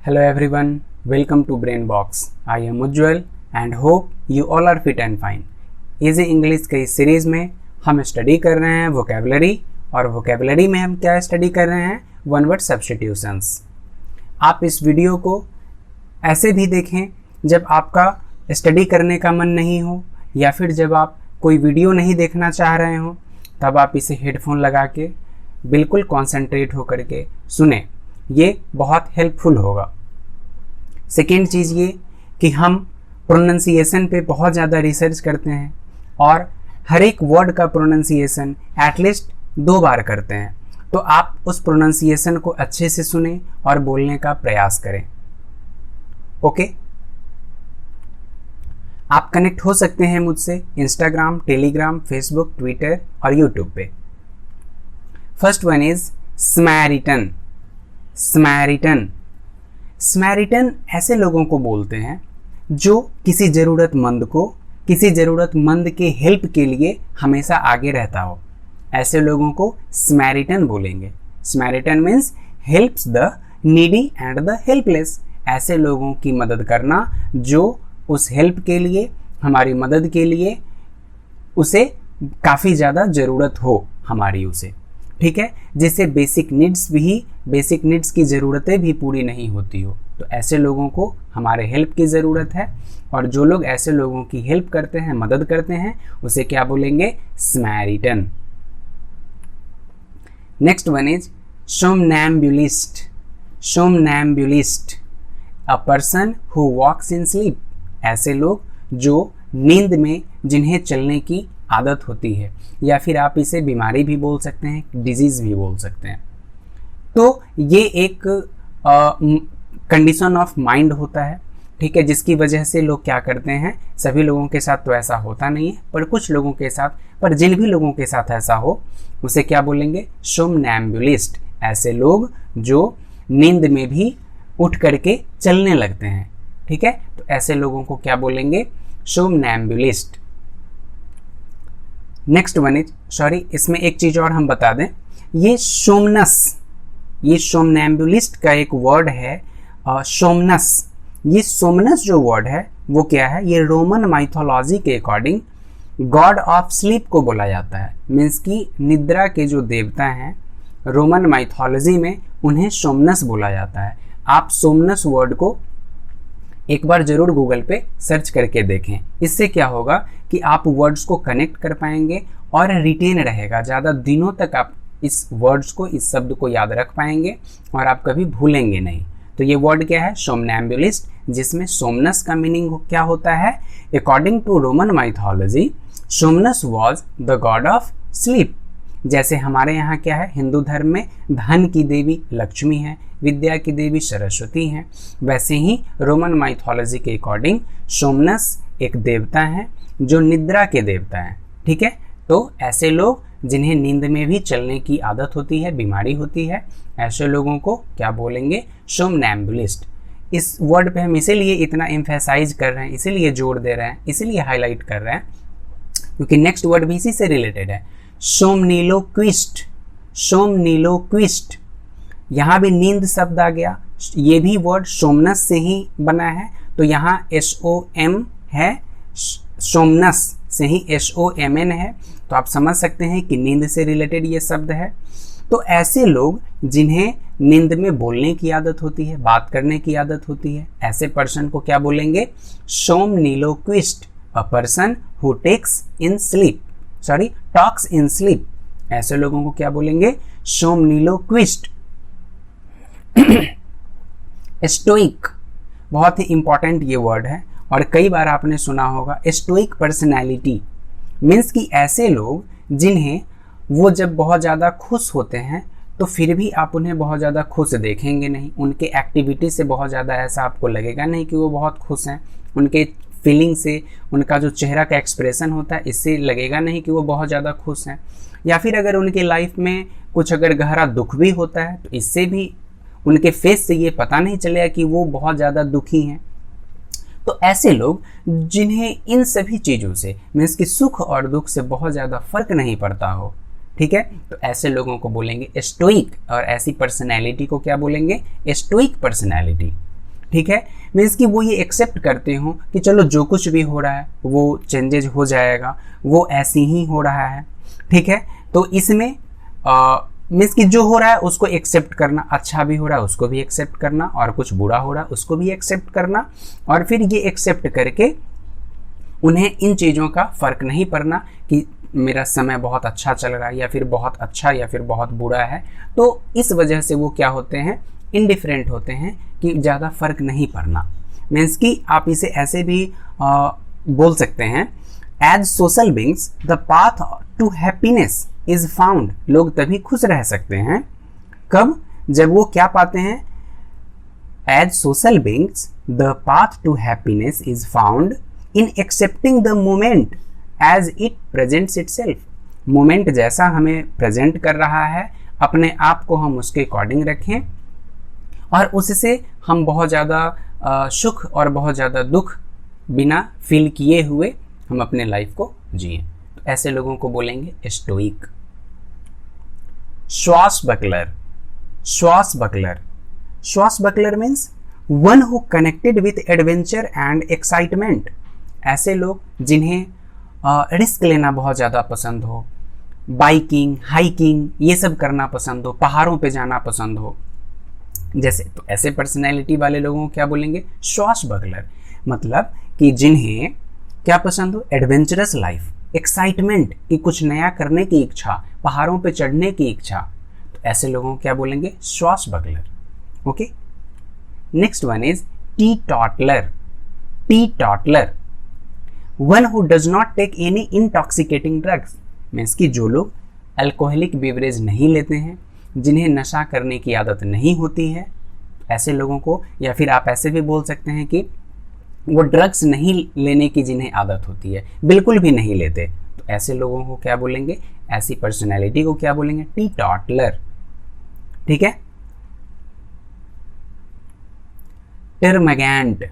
Hello everyone, welcome to Brain Box. I am Ujjwal and hope you all are fit and fine. Easy English के इस series में हम study कर रहे हैं वोकेबलरी, और वोकेबलरी में हम क्या स्टडी कर रहे हैं, वन वर्ड सब्स्टिट्यूशंस। आप इस वीडियो को ऐसे भी देखें जब आपका स्टडी करने का मन नहीं हो, या फिर जब आप कोई वीडियो नहीं देखना चाह रहे हो, तब आप इसे हेडफोन लगा के बिल्कुल कॉन्सेंट्रेट होकर के सुने। ये बहुत हेल्पफुल होगा। सेकेंड चीज़ ये कि हम प्रोनंसिएशन पे बहुत ज़्यादा रिसर्च करते हैं और हर एक वर्ड का प्रोनंसिएशन एटलीस्ट 2 बार करते हैं। तो आप उस प्रोनंसिएशन को अच्छे से सुने और बोलने का प्रयास करें। ओके, आप कनेक्ट हो सकते हैं मुझसे इंस्टाग्राम, टेलीग्राम, फेसबुक, ट्विटर और यूट्यूब पे। First one is samaritan. Samaritan samaritan ऐसे लोगों को बोलते हैं जो किसी ज़रूरतमंद के हेल्प के लिए हमेशा आगे रहता हो। ऐसे लोगों को स्मैरिटन बोलेंगे। Samaritan means helps the needy and the helpless. ऐसे लोगों की मदद करना जो उस हेल्प के लिए, हमारी मदद के लिए उसे काफ़ी ज़्यादा ज़रूरत हो हमारी उसे, ठीक है, जिससे बेसिक नीड्स की ज़रूरतें भी पूरी नहीं होती हो। तो ऐसे लोगों को हमारे हेल्प की ज़रूरत है, और जो लोग ऐसे लोगों की हेल्प करते हैं, मदद करते हैं, उसे क्या बोलेंगे, samaritan. Next one is somnambulist. Somnambulist, a person who walks in sleep. ऐसे लोग जो नींद में जिन्हें चलने की आदत होती है, या फिर आप इसे बीमारी भी बोल सकते हैं, डिजीज़ भी बोल सकते हैं। तो ये एक कंडीशन ऑफ माइंड होता है, ठीक है, जिसकी वजह से लोग क्या करते हैं, सभी लोगों के साथ तो ऐसा होता नहीं है, पर कुछ लोगों के साथ, पर जिन भी लोगों के साथ ऐसा हो उसे क्या बोलेंगे, सोमनैम्बुलिस्ट। ऐसे लोग जो नींद में भी उठ करके चलने लगते हैं, ठीक है, तो ऐसे लोगों को क्या बोलेंगे, सोमनैम्बुलिस्ट। नेक्स्ट वन इज, इसमें एक चीज़ और हम बता दें, ये सोमनैम्बुलिस्ट का एक वर्ड है सोमनस। ये सोमनस जो वर्ड है वो क्या है, ये रोमन माइथोलॉजी के अकॉर्डिंग गॉड ऑफ स्लीप को बोला जाता है। मीन्स कि निद्रा के जो देवता हैं रोमन माइथोलॉजी में, उन्हें सोमनस बोला जाता है। आप सोमनस वर्ड को एक बार ज़रूर गूगल पे सर्च करके देखें। इससे क्या होगा कि आप वर्ड्स को कनेक्ट कर पाएंगे और रिटेन रहेगा। ज़्यादा दिनों तक आप इस वर्ड्स को, इस शब्द को याद रख पाएंगे और आप कभी भूलेंगे नहीं। तो ये वर्ड क्या है, सोमनैम्बुलिस्ट, जिसमें सोमनस का मीनिंग क्या होता है, according to Roman mythology Somnus was the god of sleep. जैसे हमारे यहाँ क्या है, हिंदू धर्म में धन की देवी लक्ष्मी है, विद्या की देवी सरस्वती हैं, वैसे ही रोमन माइथोलॉजी के अकॉर्डिंग सोमनस एक देवता है जो निद्रा के देवता हैं, ठीक है। तो ऐसे लोग जिन्हें नींद में भी चलने की आदत होती है, बीमारी होती है, ऐसे लोगों को क्या बोलेंगे, सोमनैम्बुलिस्ट। इस वर्ड पे हम इसीलिए इतना एम्फेसाइज कर रहे हैं, इसीलिए जोर दे रहे हैं, इसीलिए हाईलाइट कर रहे हैं, क्योंकि नेक्स्ट वर्ड भी इसी से रिलेटेड है, सोमनीलोक्विस्ट। सोमनीलोक्विस्ट, यहाँ भी नींद शब्द आ गया। ये भी वर्ड सोमनस से ही बना है, तो यहाँ SOM है, सोमनस से ही SOMN है, तो आप समझ सकते हैं कि नींद से रिलेटेड ये शब्द है। तो ऐसे लोग जिन्हें नींद में बोलने की आदत होती है, बात करने की आदत होती है, ऐसे पर्सन को क्या बोलेंगे, somniloquist, a person who talks in sleep. ऐसे लोगों को क्या बोलेंगे, सोमनीलोक्विस्ट। स्टोइक, बहुत ही इंपॉर्टेंट ये वर्ड है और कई बार आपने सुना होगा। स्टोइक पर्सनैलिटी मीन्स कि ऐसे लोग जिन्हें वो जब बहुत ज़्यादा खुश होते हैं तो फिर भी आप उन्हें बहुत ज़्यादा खुश देखेंगे नहीं, उनके एक्टिविटी से बहुत ज़्यादा ऐसा आपको लगेगा नहीं कि वो बहुत खुश हैं। उनके फीलिंग से, उनका जो चेहरा का एक्सप्रेशन होता है, इससे लगेगा नहीं कि वो बहुत ज़्यादा खुश हैं। या फिर अगर उनके लाइफ में कुछ अगर गहरा दुख भी होता है तो इससे भी उनके फेस से ये पता नहीं चलेगा कि वो बहुत ज़्यादा दुखी हैं। तो ऐसे लोग जिन्हें इन सभी चीज़ों से, मीन्स कि सुख और दुख से बहुत ज़्यादा फर्क नहीं पड़ता हो, ठीक है, तो ऐसे लोगों को बोलेंगे स्टोइक। और ऐसी पर्सनैलिटी को क्या बोलेंगे, स्टोइक पर्सनैलिटी। ठीक है, मीन्स कि वो ये एक्सेप्ट करते हो कि चलो जो कुछ भी हो रहा है वो चेंजेज हो जाएगा, वो ऐसे ही हो रहा है। ठीक है, तो इसमें मीन्स कि जो हो रहा है उसको एक्सेप्ट करना, अच्छा भी हो रहा है उसको भी एक्सेप्ट करना, और कुछ बुरा हो रहा है उसको भी एक्सेप्ट करना, और फिर ये एक्सेप्ट करके उन्हें इन चीज़ों का फ़र्क नहीं पड़ना कि मेरा समय बहुत अच्छा चल रहा है या फिर बहुत अच्छा या फिर बहुत बुरा है। तो इस वजह से वो क्या होते हैं, इंडिफरेंट होते हैं कि ज़्यादा फ़र्क नहीं पड़ना। मीन्स कि आप इसे ऐसे भी बोल सकते हैं, as social beings the path to happiness is found. लोग तभी खुश रह सकते हैं कब, जब वो क्या पाते हैं, as social beings the path to happiness is found in accepting the moment as it presents itself. Moment जैसा हमें प्रेजेंट कर रहा है, अपने आप को हम उसके अकॉर्डिंग रखें और उससे हम बहुत ज़्यादा सुख और बहुत ज़्यादा दुख बिना फील किए हुए हम अपने लाइफ को जिए। तो ऐसे लोगों को बोलेंगे stoic. Swashbuckler. Swashbuckler, swashbuckler means one who connected with adventure and excitement. ऐसे लोग जिन्हें रिस्क लेना बहुत ज़्यादा पसंद हो, बाइकिंग, हाइकिंग ये सब करना पसंद हो, पहाड़ों पे जाना पसंद हो जैसे, तो ऐसे पर्सनैलिटी वाले लोगों को क्या बोलेंगे, श्वासबकलर। मतलब कि जिन्हें क्या पसंद हो, एडवेंचरस लाइफ, एक्साइटमेंट कि कुछ नया करने की इच्छा, पहाड़ों पे चढ़ने की इच्छा, तो ऐसे लोगों को क्या बोलेंगे, swashbuckler. Okay, next one is teetotaller. Teetotaller, one who does not take any intoxicating drugs. Means कि जो लोग अल्कोहलिक बेवरेज नहीं लेते हैं, जिन्हें नशा करने की आदत नहीं होती है, ऐसे लोगों को, या फिर आप ऐसे भी बोल सकते हैं कि वो ड्रग्स नहीं लेने की जिन्हें आदत होती है, बिल्कुल भी नहीं लेते, तो ऐसे लोगों को क्या बोलेंगे, ऐसी पर्सनैलिटी को क्या बोलेंगे, टी टॉटलर। ठीक है, टर्मगैंट।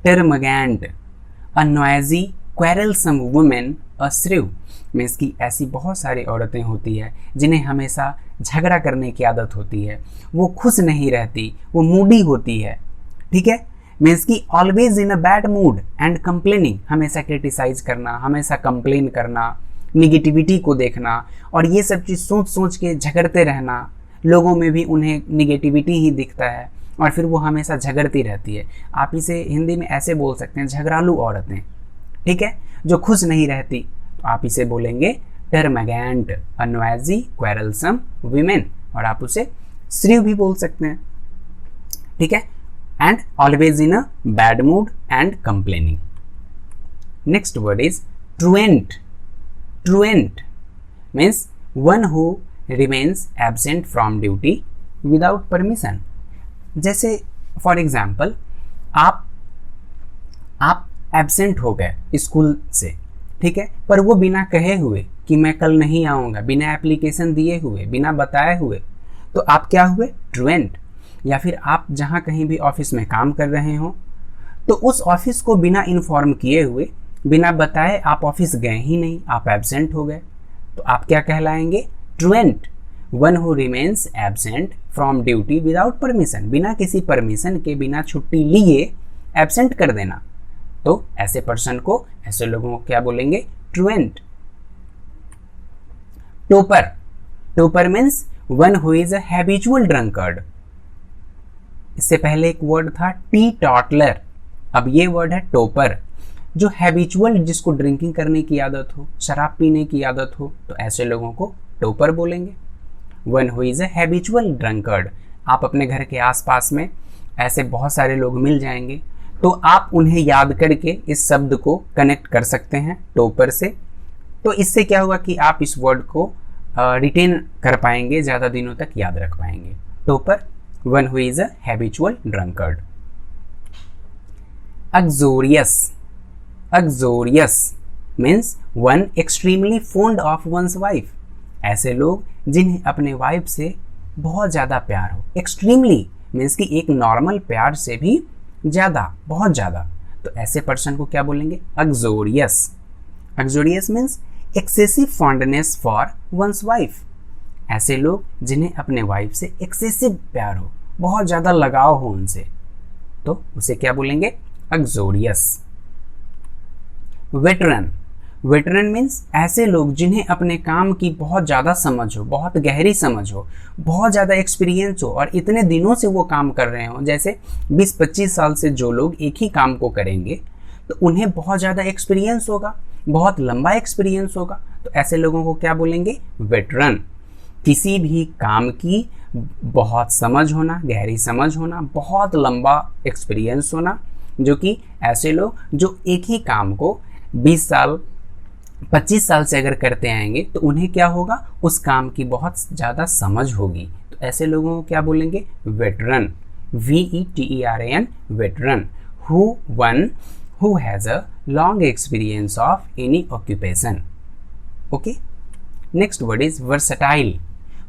टर्मगैंट, अ नॉइजी क्वेरलसम वुमेन, अ श्रीव। मीन्स की ऐसी बहुत सारी औरतें होती है जिन्हें हमेशा झगड़ा करने की आदत होती है, वो खुश नहीं रहती, वो मूडी होती है। ठीक है, मीन्स की always in a bad mood and complaining, हमेशा क्रिटिसाइज करना, हमेशा कंप्लेन करना, निगेटिविटी को देखना, और ये सब चीज़ सोच सोच के झगड़ते रहना, लोगों में भी उन्हें निगेटिविटी ही दिखता है और फिर वो हमेशा झगड़ती रहती है। आप इसे हिंदी में ऐसे बोल सकते हैं, झगड़ालू औरतें। ठीक है, जो खुश नहीं रहती, तो आप इसे बोलेंगे टर्मगैंट, अ नॉइजी क्वेरलसम वुमेन, और आप उसे श्रीव भी बोल सकते हैं। ठीक है, and always in a bad mood and complaining. Next word is truant. Truant means one who remains absent from duty without permission. जैसे फॉर एग्जाम्पल, आप एब्सेंट हो गए स्कूल से, ठीक है, पर वो बिना कहे हुए कि मैं कल नहीं आऊँगा, बिना एप्लीकेशन दिए हुए, बिना बताए हुए, तो आप क्या हुए, ट्रुएंट। या फिर आप जहाँ कहीं भी ऑफिस में काम कर रहे हो, तो उस ऑफिस को बिना इन्फॉर्म किए हुए, बिना बताए आप ऑफिस गए ही नहीं, आप एब्सेंट हो गए, तो आप क्या कहलाएंगे, truant. One who remains absent from duty without permission, बिना किसी परमिशन के, बिना छुट्टी लिए एब्सेंट कर देना, तो ऐसे पर्सन को, ऐसे लोगों को क्या बोलेंगे, truant. Topper. Topper means one who is a habitual drunkard. इससे पहले एक वर्ड था टी टॉटलर, अब ये वर्ड है टोपर, जो हैबिचुअल, जिसको ड्रिंकिंग करने की आदत हो, शराब पीने की आदत हो, तो ऐसे लोगों को टोपर बोलेंगे। One who is a habitual drunkard. आप अपने घर के आसपास में ऐसे बहुत सारे लोग मिल जाएंगे, तो आप उन्हें याद करके इस शब्द को कनेक्ट कर सकते हैं टोपर से। तो इससे क्या होगा कि आप इस वर्ड को रिटेन कर पाएंगे, ज़्यादा दिनों तक याद रख पाएंगे। Toper, one who is a habitual drunkard. Uxorious. Uxorious means one extremely fond of one's wife. ऐसे लोग जिन्हें अपने वाइफ से बहुत ज़्यादा प्यार हो। एक्सट्रीमली मीन्स कि एक नॉर्मल प्यार से भी ज़्यादा, बहुत ज़्यादा, तो ऐसे पर्सन को क्या बोलेंगे, uxorious. Uxorious means excessive fondness for one's wife. ऐसे लोग जिन्हें अपने वाइफ से एक्सेसिव प्यार हो, बहुत ज़्यादा लगाव हो उनसे, तो उसे क्या बोलेंगे? अग्जोरियस। वेटरन, वेटरन मीन्स ऐसे लोग जिन्हें अपने काम की बहुत ज़्यादा समझ हो, बहुत गहरी समझ हो, बहुत ज़्यादा एक्सपीरियंस हो और इतने दिनों से वो काम कर रहे हो। जैसे 20-25 साल से जो लोग एक ही काम को करेंगे तो उन्हें बहुत ज़्यादा एक्सपीरियंस होगा, बहुत लंबा एक्सपीरियंस होगा, तो ऐसे लोगों को क्या बोलेंगे? वेटरन। किसी भी काम की बहुत समझ होना, गहरी समझ होना, बहुत लंबा एक्सपीरियंस होना, जो कि ऐसे लोग जो एक ही काम को 20 साल 25 साल से अगर करते आएंगे तो उन्हें क्या होगा? उस काम की बहुत ज़्यादा समझ होगी। तो ऐसे लोगों को क्या बोलेंगे? Veteran. VETERAN, veteran. Who has a long experience of any occupation. Okay. Next word is versatile.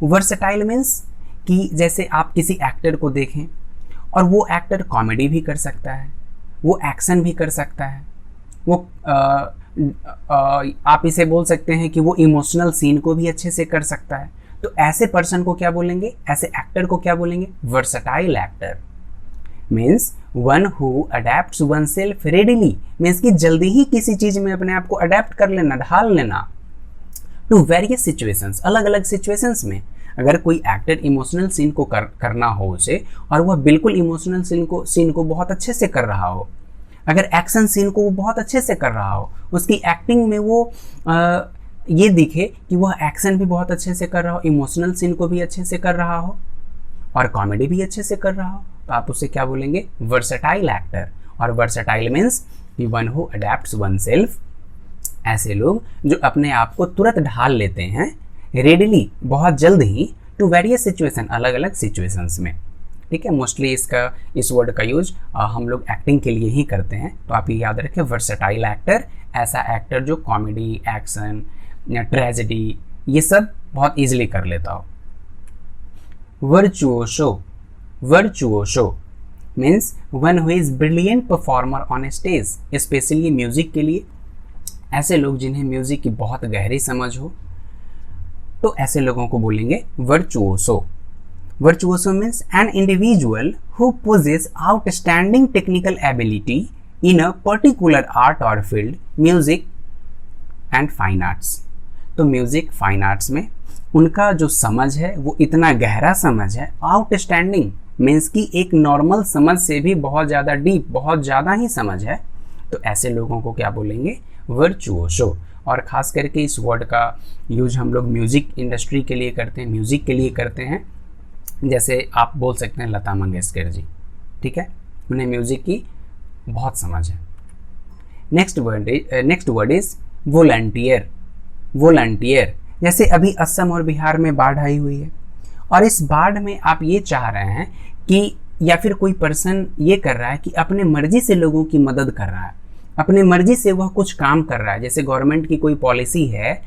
Versatile means कि जैसे आप किसी एक्टर को देखें और वो एक्टर कॉमेडी भी कर सकता है, वो एक्शन भी कर सकता है, वो आप इसे बोल सकते हैं कि वो इमोशनल सीन को भी अच्छे से कर सकता है। तो ऐसे पर्सन को क्या बोलेंगे? ऐसे एक्टर को क्या बोलेंगे? Versatile actor. Means one who adapts oneself readily, means कि जल्दी ही किसी चीज में अपने आप को अडेप्ट कर लेना, ढाल लेना। टू वेरियस सिचुएशंस, अलग अलग सिचुएशंस में। अगर कोई एक्टर इमोशनल सीन को करना हो उसे, और वह बिल्कुल इमोशनल सीन को बहुत अच्छे से कर रहा हो, अगर एक्शन सीन को वो बहुत अच्छे से कर रहा हो, उसकी एक्टिंग में वो ये दिखे कि वह एक्शन भी बहुत अच्छे से कर रहा हो, इमोशनल सीन को भी अच्छे से कर रहा हो और कॉमेडी भी अच्छे से कर रहा हो, तो आप उसे क्या बोलेंगे? Versatile actor. और वर्सटाइल मीन्स कि one who adapts one self, ऐसे लोग जो अपने आप को तुरंत ढाल लेते हैं, रेडिली, बहुत जल्द ही, टू वेरियस सिचुएशन, अलग अलग सिचुएशंस में। ठीक है, मोस्टली इस वर्ड का यूज हम लोग एक्टिंग के लिए ही करते हैं, तो आप ये याद रखें, वर्सटाइल एक्टर, ऐसा एक्टर जो कॉमेडी, एक्शन या ट्रेजेडी ये सब बहुत इजीली कर लेता हो। Virtuoso, virtuoso means one who is brilliant performer on stage, specially music के लिए। ऐसे लोग जिन्हें म्यूजिक की बहुत गहरी समझ हो, तो ऐसे लोगों को बोलेंगे वर्चुओसो। Virtuoso means an individual who possesses outstanding technical ability in a particular art or field, music and fine arts. तो म्यूजिक, फाइन आर्ट्स में उनका जो समझ है वो इतना गहरा समझ है। आउटस्टैंडिंग मीन्स कि एक नॉर्मल समझ से भी बहुत ज़्यादा डीप, बहुत ज़्यादा ही समझ है, तो ऐसे लोगों को क्या बोलेंगे? वर्चुओसो। और ख़ास करके इस वर्ड का यूज हम लोग म्यूज़िक इंडस्ट्री के लिए करते हैं, म्यूज़िक के लिए करते हैं। जैसे आप बोल सकते हैं लता मंगेशकर जी, ठीक है, उन्हें म्यूजिक की बहुत समझ है। Next word is volunteer. Volunteer, जैसे अभी असम और बिहार में बाढ़ आई हुई है और इस बाढ़ में आप ये चाह रहे हैं कि, या फिर कोई पर्सन ये कर रहा है कि अपने मर्जी से लोगों की मदद कर रहा है, अपने मर्जी से वह कुछ काम कर रहा है। जैसे गवर्नमेंट की कोई पॉलिसी है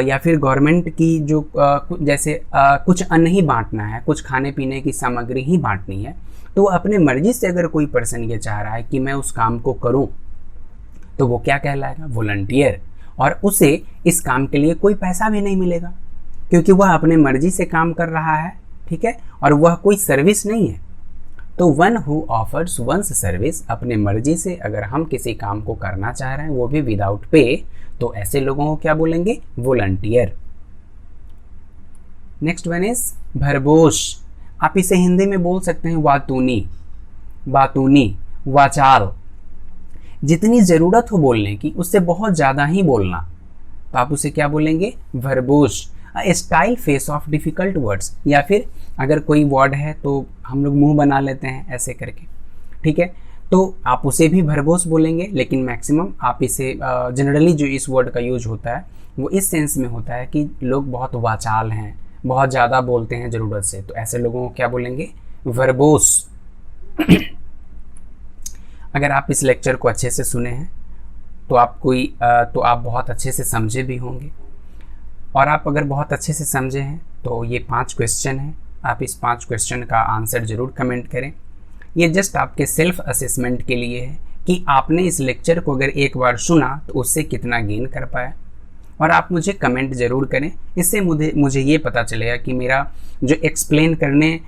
या फिर गवर्नमेंट की जो जैसे कुछ अन्न ही बांटना है, कुछ खाने पीने की सामग्री ही बांटनी है, तो अपने मर्जी से अगर कोई पर्सन ये चाह रहा है कि मैं उस काम को करूं, तो वो क्या कहलाएगा? वॉलंटियर। और उसे इस काम के लिए कोई पैसा भी नहीं मिलेगा, क्योंकि वह अपने मर्जी से काम कर रहा है, ठीक है, और वह कोई सर्विस नहीं है। तो one who offers one's service, अपने मर्जी से अगर हम किसी काम को करना चाह रहे हैं, वो भी विदाउट पे, तो ऐसे लोगों को क्या बोलेंगे? Volunteer. Next one is verbose. आप इसे हिंदी में बोल सकते हैं वातूनी, बातूनी, वाचाल। जितनी ज़रूरत हो बोलने की उससे बहुत ज़्यादा ही बोलना, तो आप उसे क्या बोलेंगे? Verbose. Style face of difficult words, या फिर अगर कोई वर्ड है तो हम लोग मुंह बना लेते हैं ऐसे करके, ठीक है, तो आप उसे भी भरबोश बोलेंगे। लेकिन मैक्सिमम आप इसे जनरली जो इस वर्ड का यूज होता है वो इस सेंस में होता है कि लोग बहुत वाचाल हैं, बहुत ज़्यादा बोलते हैं ज़रूरत से, तो ऐसे लोगों को क्या बोलेंगे? वर्बोस। अगर आप इस लेक्चर को अच्छे से सुने हैं तो आप बहुत अच्छे से समझे भी होंगे, और आप अगर बहुत अच्छे से समझे हैं तो ये 5 क्वेश्चन हैं, आप इस 5 क्वेश्चन का आंसर ज़रूर कमेंट करें। ये जस्ट आपके सेल्फ असेसमेंट के लिए है कि आपने इस लेक्चर को अगर एक बार सुना तो उससे कितना गेन कर पाया, और आप मुझे कमेंट ज़रूर करें। इससे मुझे ये पता चलेगा कि मेरा जो एक्सप्लेन करने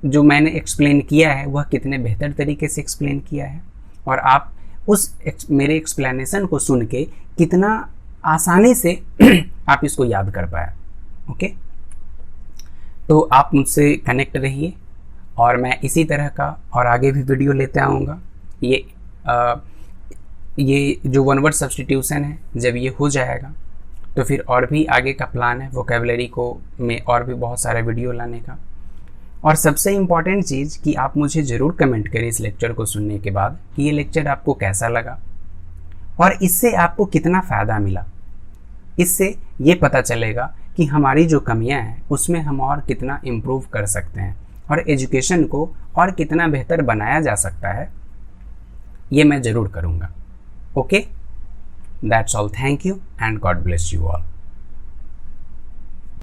जो मैंने एक्सप्लेन किया है वह कितने बेहतर तरीके से एक्सप्लेन किया है, और आप उस मेरे एक्सप्लेनेशन को सुन के कितना आसानी से आप इसको याद कर पाए। ओके, तो आप मुझसे कनेक्ट रहिए और मैं इसी तरह का और आगे भी वीडियो लेते आऊँगा। ये जो वन वर्ड सब्स्टिट्यूशन है, जब ये हो जाएगा तो फिर और भी आगे का प्लान है वोकेबलरी को में और भी बहुत सारे वीडियो लाने का। और सबसे इम्पॉर्टेंट चीज़ कि आप मुझे ज़रूर कमेंट करें इस लेक्चर को सुनने के बाद कि ये लेक्चर आपको कैसा लगा और इससे आपको कितना फ़ायदा मिला। इससे ये पता चलेगा कि हमारी जो कमियां हैं उसमें हम और कितना इम्प्रूव कर सकते हैं और एजुकेशन को और कितना बेहतर बनाया जा सकता है, ये मैं ज़रूर करूँगा। Okay, that's all, thank you and God bless you all.